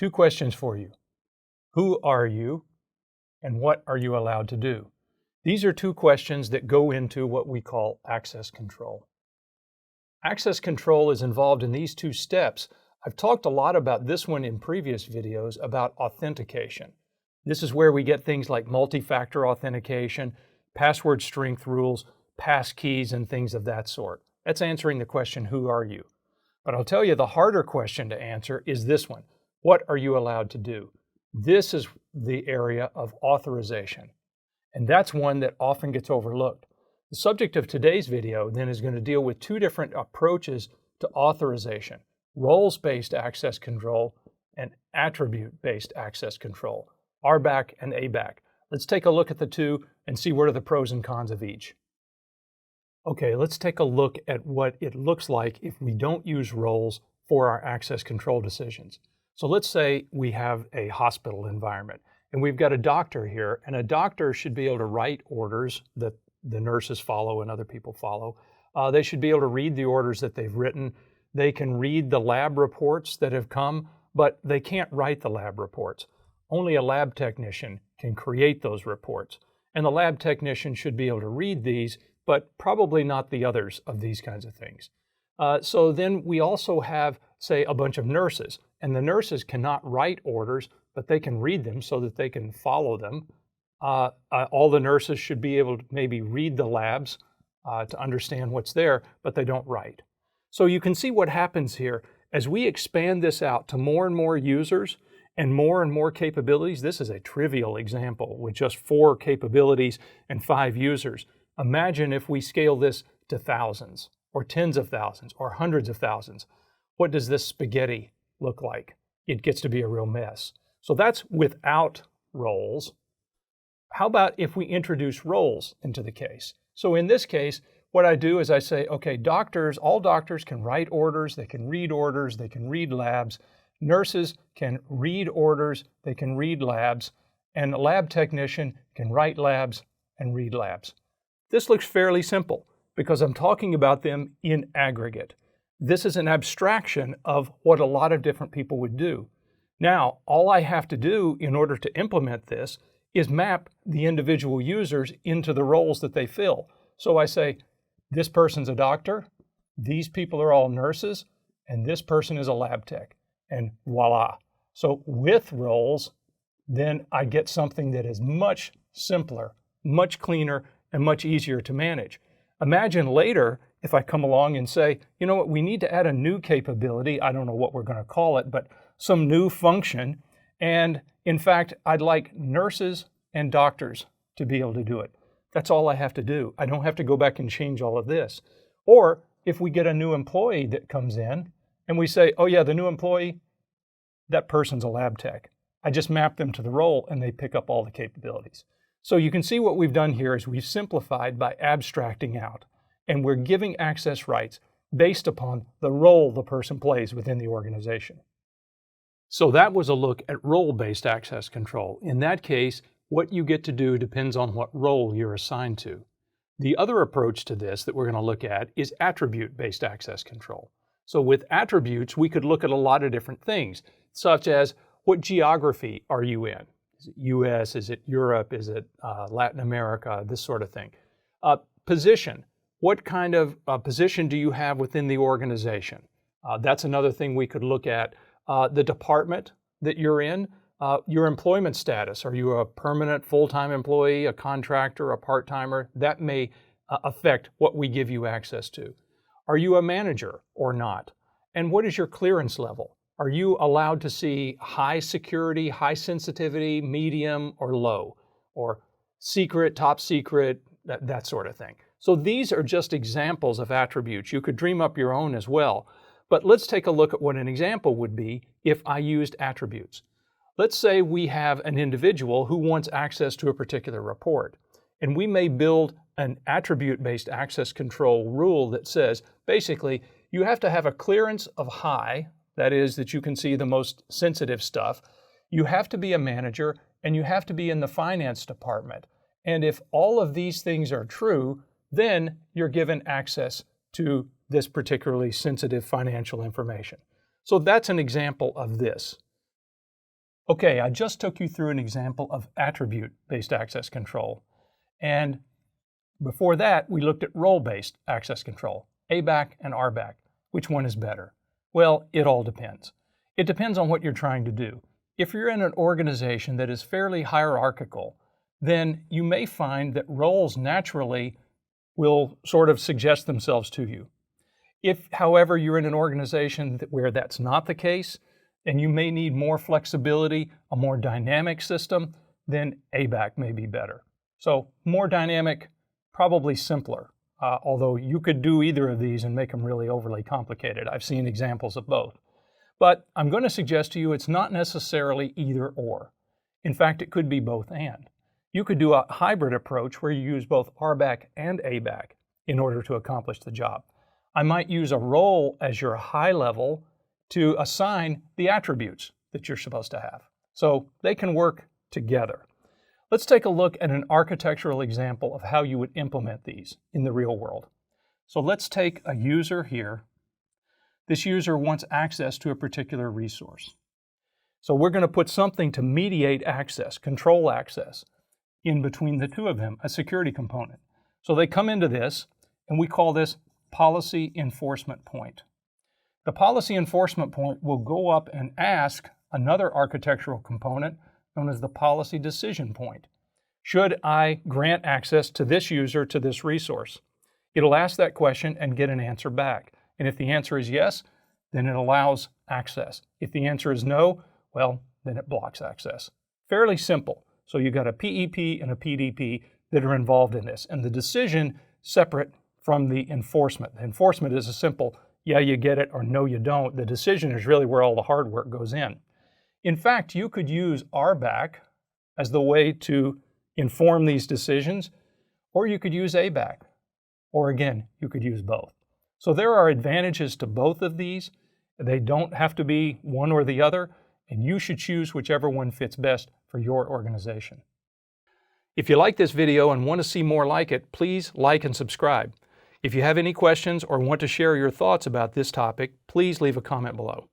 Two questions for you. Who are you and what are you allowed to do? These are two questions that go into what we call access control. Access control is involved in these two steps. I've talked a lot about this one in previous videos about authentication. This is where we get things like multi-factor authentication, password strength rules, pass keys, and things of that sort. That's answering the question, who are you? But I'll tell you the harder question to answer is this one. What are you allowed to do? This is the area of authorization. And that's one that often gets overlooked. The subject of today's video then is going to deal with two different approaches to authorization: roles-based access control and attribute-based access control, RBAC and ABAC. Let's take a look at the two and see what are the pros and cons of each. Okay, let's take a look at what it looks like if we don't use roles for our access control decisions. So let's say we have a hospital environment and we've got a doctor here, and a doctor should be able to write orders that the nurses follow and other people follow. They should be able to read the orders that they've written. They can read the lab reports that have come, but they can't write the lab reports. Only a lab technician can create those reports. And the lab technician should be able to read these, but probably not the others of these kinds of things. So then we also have, say, a bunch of nurses, and the nurses cannot write orders, but they can read them so that they can follow them. All the nurses should be able to maybe read the labs to understand what's there, but they don't write. So you can see what happens here. As we expand this out to more and more users and more capabilities, this is a trivial example with just 4 capabilities and 5 users. Imagine if we scale this to thousands or tens of thousands or hundreds of thousands. What does this spaghetti look like? It gets to be a real mess. So that's without roles. How about if we introduce roles into the case? So in this case, what I do is I say, okay, all doctors can write orders, they can read labs. Nurses can read orders, they can read labs, and a lab technician can write labs and read labs. This looks fairly simple because I'm talking about them in aggregate. This is an abstraction of what a lot of different people would do. Now, all I have to do in order to implement this is map the individual users into the roles that they fill. So I say, this person's a doctor, these people are all nurses, and this person is a lab tech, and voila. So with roles, then I get something that is much simpler, much cleaner, and much easier to manage. Imagine later if I come along and say, you know what, we need to add a new capability. I don't know what we're going to call it, but some new function. And in fact, I'd like nurses and doctors to be able to do it. That's all I have to do. I don't have to go back and change all of this. Or if we get a new employee that comes in and we say, oh yeah, the new employee, that person's a lab tech. I just map them to the role and they pick up all the capabilities. So you can see what we've done here is we've simplified by abstracting out, and we're giving access rights based upon the role the person plays within the organization. So that was a look at role-based access control. In that case, what you get to do depends on what role you're assigned to. The other approach to this that we're going to look at is attribute-based access control. So with attributes, we could look at a lot of different things, such as what geography are you in? Is it US? Is it Europe? Is it Latin America? This sort of thing. Position. What kind of position do you have within the organization? That's another thing we could look at. The department that you're in, your employment status. Are you a permanent full-time employee, a contractor, a part-timer? That may affect what we give you access to. Are you a manager or not? And what is your clearance level? Are you allowed to see high security, high sensitivity, medium, or low? Or secret, top secret, that sort of thing. So these are just examples of attributes. You could dream up your own as well. But let's take a look at what an example would be if I used attributes. Let's say we have an individual who wants access to a particular report, and we may build an attribute-based access control rule that says, basically, you have to have a clearance of high, that is, that you can see the most sensitive stuff. You have to be a manager, and you have to be in the finance department. And if all of these things are true, then you're given access to this particularly sensitive financial information. So that's an example of this. Okay, I just took you through an example of attribute-based access control. And before that, we looked at role-based access control, ABAC and RBAC. Which one is better? Well, it all depends. It depends on what you're trying to do. If you're in an organization that is fairly hierarchical, then you may find that roles naturally will sort of suggest themselves to you. If, however, you're in an organization where that's not the case, and you may need more flexibility, a more dynamic system, then ABAC may be better. So more dynamic, probably simpler, although you could do either of these and make them really overly complicated. I've seen examples of both. But I'm going to suggest to you it's not necessarily either or. In fact, it could be both and. You could do a hybrid approach where you use both RBAC and ABAC in order to accomplish the job. I might use a role as your high level to assign the attributes that you're supposed to have. So they can work together. Let's take a look at an architectural example of how you would implement these in the real world. So let's take a user here. This user wants access to a particular resource. So we're going to put something to mediate access, control access, in between the two of them, a security component. So they come into this, and we call this policy enforcement point. The policy enforcement point will go up and ask another architectural component known as the policy decision point. Should I grant access to this user to this resource? It'll ask that question and get an answer back. And if the answer is yes, then it allows access. If the answer is no, well, then it blocks access. Fairly simple. So you've got a PEP and a PDP that are involved in this, and the decision separate from the enforcement. The enforcement is a simple, yeah, you get it, or no, you don't. The decision is really where all the hard work goes in. In fact, you could use RBAC as the way to inform these decisions, or you could use ABAC, or again, you could use both. So there are advantages to both of these. They don't have to be one or the other, and you should choose whichever one fits best for your organization. If you like this video and want to see more like it, please like and subscribe. If you have any questions or want to share your thoughts about this topic, please leave a comment below.